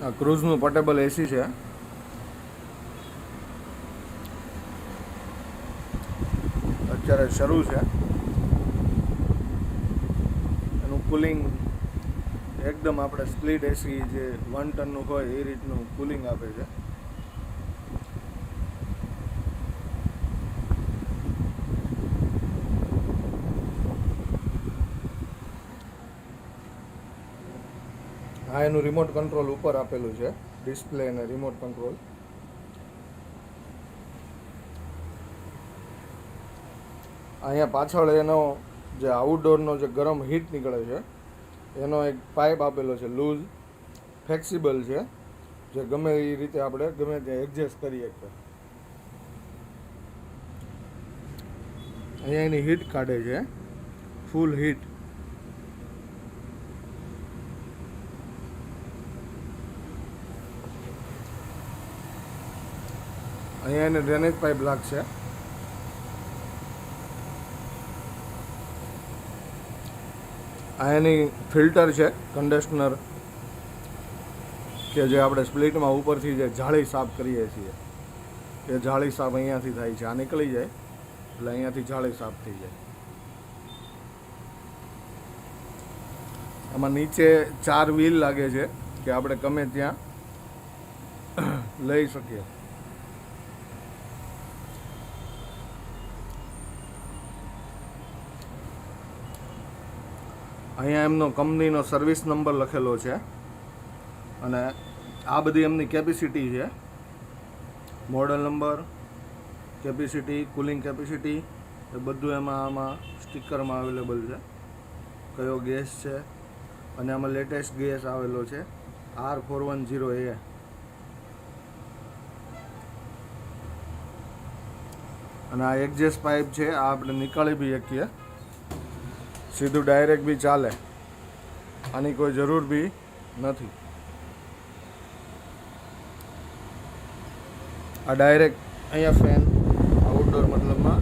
આ ક્રૂઝનું પોર્ટેબલ એસી છે. અત્યારે શરૂ છે. એનું કુલિંગ એકદમ આપણે સ્પ્લિટ એસી જે 1 ટનનું હોય એ રીતનું કુલિંગ આપે છે. આ એનું રિમોટ કંટ્રોલ ઉપર આપેલું છે, ડિસ્પ્લે અને રિમોટ કંટ્રોલ. અહીંયા પાછળ એનો જે આઉટડોરનો જે ગરમ હીટ નીકળે છે એનો એક પાઇપ આપેલો છે, લૂઝ ફ્લેક્સિબલ છે, જે ગમે એ રીતે આપણે ગમે ત્યાં એડજસ્ટ કરી શકીએ. અહીંયા એની હીટ કાઢે છે, ફૂલ હીટ. અહીંયા એને ડ્રેનેજ પાઇપ લાગશે. આ એની ફિલ્ટર છે, કન્ડિશનર, કે જે આપણે સ્પ્લિટમાં ઉપરથી જે જાળી સાફ કરીએ છીએ એ જાળી સાફ અહીંયાથી થાય છે. આ નીકળી જાય એટલે અહીંયાથી જાળી સાફ થઈ જાય. આમાં નીચે 4 વ્હીલ લાગે છે કે આપણે ગમે ત્યાં લઈ શકીએ. અહીંયા એમનો કંપનીનો સર્વિસ નંબર લખેલો છે અને આ બધી એમની કેપેસિટી છે, model number, capacity, cooling capacity એ બધું આમાં સ્ટીકરમાં અવેલેબલ છે. કયો ગેસ છે અને આમાં લેટેસ્ટ ગેસ આવેલો છે R410A. અને આ એક્ઝેસ્ટ પાઇપ છે, આ આપણે નીકાળી બી શકીએ, સીધું ડાયરેક્ટ બી ચાલે, આની કોઈ જરૂર બી નથી. આ ડાયરેક્ટ અહીંયા ફેન આઉટડોર મતલબમાં